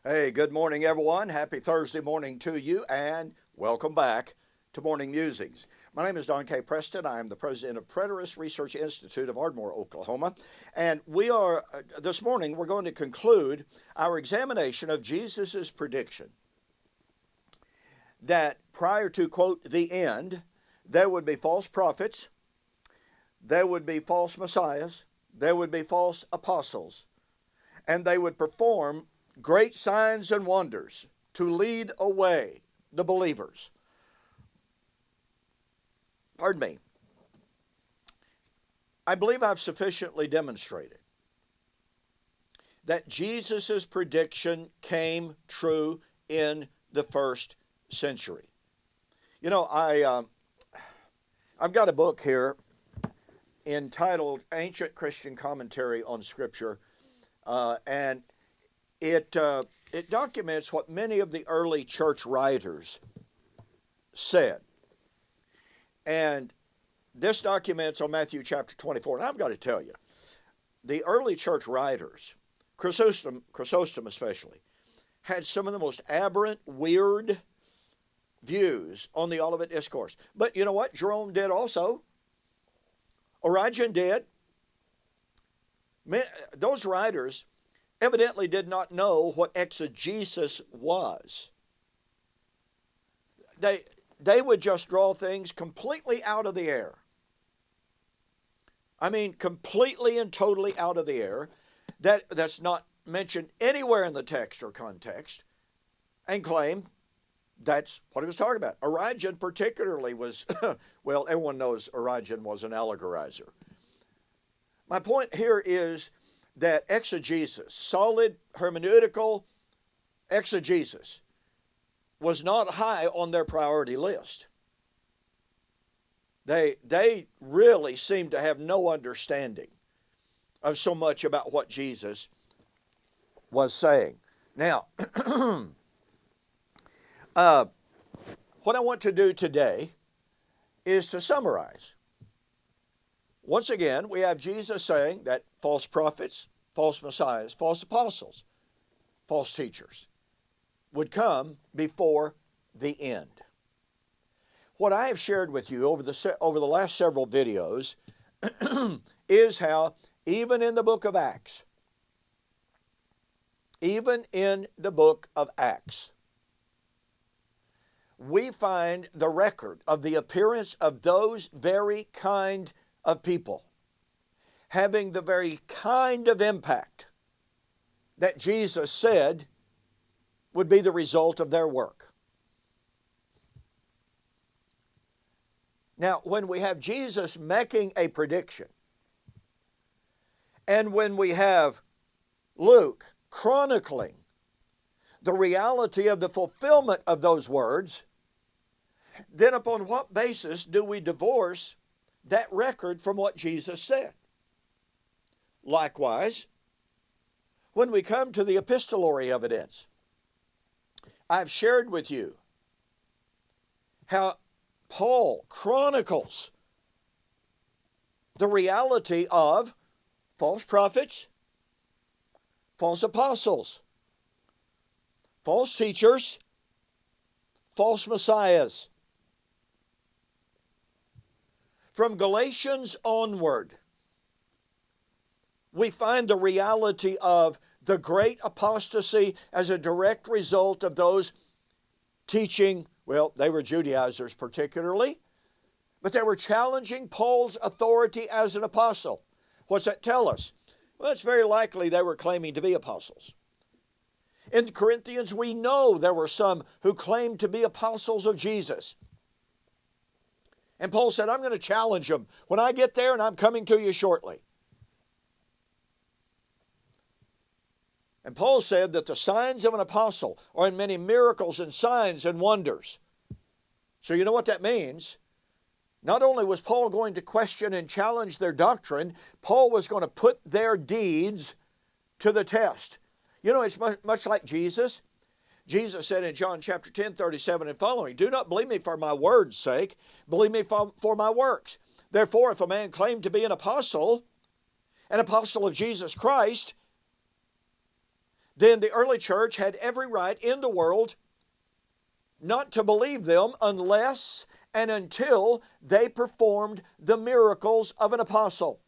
Hey, good morning, everyone. Happy Thursday morning to you, and welcome back to Morning Musings. My name is Don K. Preston. I am the president of Preterist Research Institute of Ardmore, Oklahoma. And this morning, we're going to conclude our examination of Jesus' prediction that prior to, quote, the end, there would be false prophets, there would be false messiahs, there would be false apostles, and they would perform great signs and wonders to lead away the believers. Pardon me. I believe I've sufficiently demonstrated that Jesus' prediction came true in the first century. You know, I've got a book here entitled Ancient Christian Commentary on Scripture, and it documents what many of the early church writers said. And this documents on Matthew chapter 24. And I've got to tell you, the early church writers, Chrysostom especially, had some of the most aberrant, weird views on the Olivet Discourse. But you know what? Jerome did also. Origen did. Those writers evidently did not know what exegesis was. They would just draw things completely out of the air. I mean, completely and totally out of the air. That's not mentioned anywhere in the text or context, and claim that's what he was talking about. Origen particularly was, well, everyone knows Origen was an allegorizer. My point here is that exegesis, solid hermeneutical exegesis, was not high on their priority list. They really seemed to have no understanding of so much about what Jesus was saying. Now, what I want to do today is to summarize. Once again, we have Jesus saying that false prophets, false messiahs, false apostles, false teachers would come before the end. What I have shared with you over the last several videos is how even in the book of Acts, we find the record of the appearance of those very kind of people having the very kind of impact that Jesus said would be the result of their work. Now, when we have Jesus making a prediction, and when we have Luke chronicling the reality of the fulfillment of those words, then upon what basis do we divorce that record from what Jesus said? Likewise, when we come to the epistolary evidence, I've shared with you how Paul chronicles the reality of false prophets, false apostles, false teachers, false messiahs. From Galatians onward, we find the reality of the great apostasy as a direct result of those teaching, well, they were Judaizers particularly, but they were challenging Paul's authority as an apostle. What's that tell us? Well, it's very likely they were claiming to be apostles. In Corinthians, we know there were some who claimed to be apostles of Jesus. And Paul said, I'm going to challenge them when I get there, and I'm coming to you shortly. And Paul said that the signs of an apostle are in many miracles and signs and wonders. So you know what that means? Not only was Paul going to question and challenge their doctrine, Paul was going to put their deeds to the test. You know, it's much like Jesus. Jesus said in John chapter 10, 37 and following, do not believe me for my word's sake, believe me for my works. Therefore, if a man claimed to be an apostle of Jesus Christ, then the early church had every right in the world not to believe them unless and until they performed the miracles of an apostle.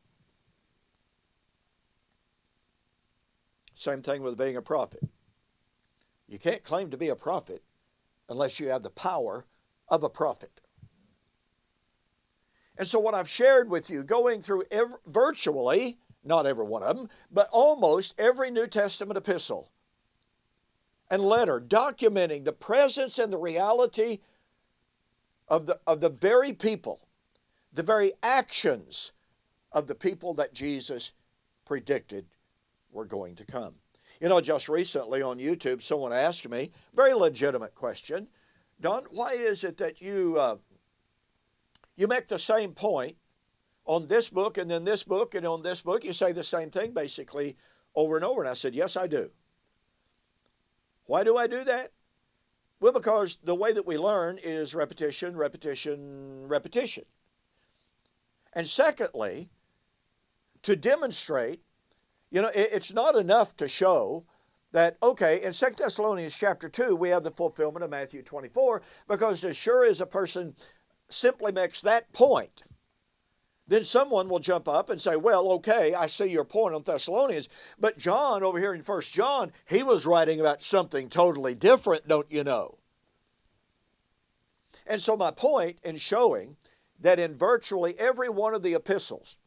Same thing with being a prophet. You can't claim to be a prophet unless you have the power of a prophet. And so what I've shared with you, going through virtually, not every one of them, but almost every New Testament epistle and letter, documenting the presence and the reality of the very people, the very actions of the people that Jesus predicted were going to come. You know, just recently on YouTube, someone asked me, very legitimate question, Don, why is it that you make the same point on this book and then this book and on this book? You say the same thing basically over and over. And I said, yes, I do. Why do I do that? Well, because the way that we learn is repetition, repetition, repetition. And secondly, to demonstrate, you know, it's not enough to show that, okay, in 2 Thessalonians chapter 2, we have the fulfillment of Matthew 24, because as sure as a person simply makes that point, then someone will jump up and say, well, okay, I see your point on Thessalonians, but John over here in 1 John, he was writing about something totally different, don't you know? And so my point in showing that in virtually every one of the epistles,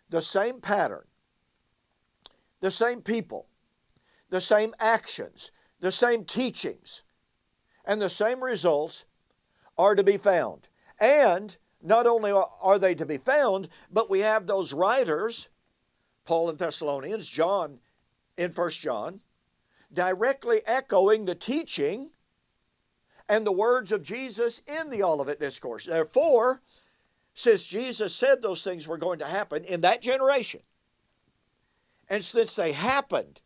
the same pattern, the same people, the same actions, the same teachings, and the same results are to be found. And not only are they to be found, but we have those writers, Paul in Thessalonians, John in 1 John, directly echoing the teaching and the words of Jesus in the Olivet Discourse. Therefore, since Jesus said those things were going to happen in that generation, and since they happened,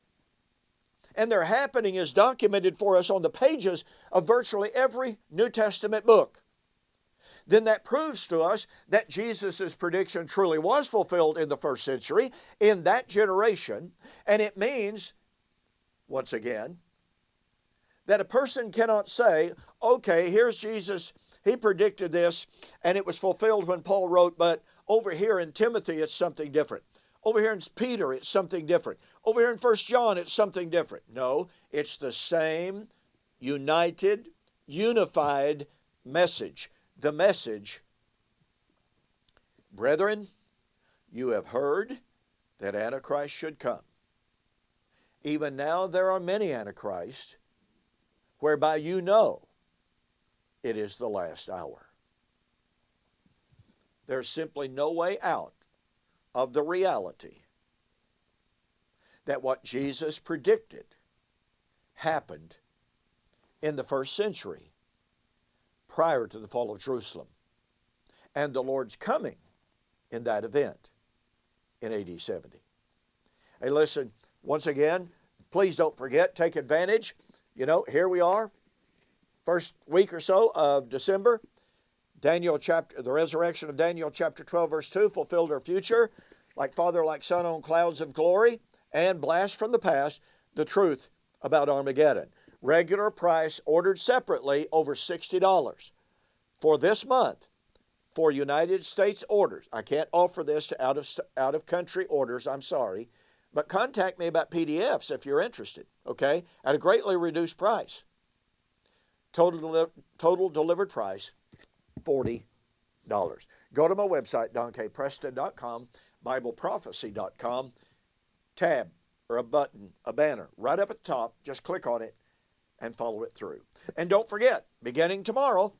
and their happening is documented for us on the pages of virtually every New Testament book, then that proves to us that Jesus' prediction truly was fulfilled in the first century, in that generation. And it means, once again, that a person cannot say, okay, here's Jesus, he predicted this, and it was fulfilled when Paul wrote, but over here in Timothy, it's something different. Over here in Peter, it's something different. Over here in 1 John, it's something different. No, it's the same united, unified message. The message, brethren, you have heard that Antichrist should come. Even now there are many Antichrists, whereby you know it is the last hour. There's simply no way out of the reality that what Jesus predicted happened in the first century, prior to the fall of Jerusalem, and the Lord's coming in that event in AD 70. Hey, listen, once again, please don't forget, take advantage. You know, here we are, first week or so of December, the resurrection of Daniel chapter 12, verse 2, fulfilled our future, like Father, like Son, on clouds of glory, and blast from the past the truth about Armageddon. Regular price, ordered separately, over $60 for this month for United States orders. I can't offer this to out of country orders, I'm sorry, but contact me about PDFs if you're interested, okay, at a greatly reduced price. Total delivered price, $40. Go to my website, donkpreston.com, BibleProphecy.com, tab or a button, a banner, right up at the top, just click on it and follow it through. And don't forget, beginning tomorrow,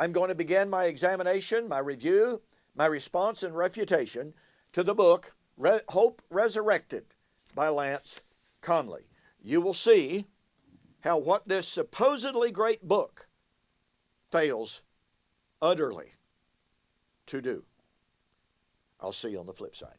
I'm going to begin my examination, my review, my response and refutation to the book Hope Resurrected by Lance Conley. You will see how what this supposedly great book fails utterly to do. I'll see you on the flip side.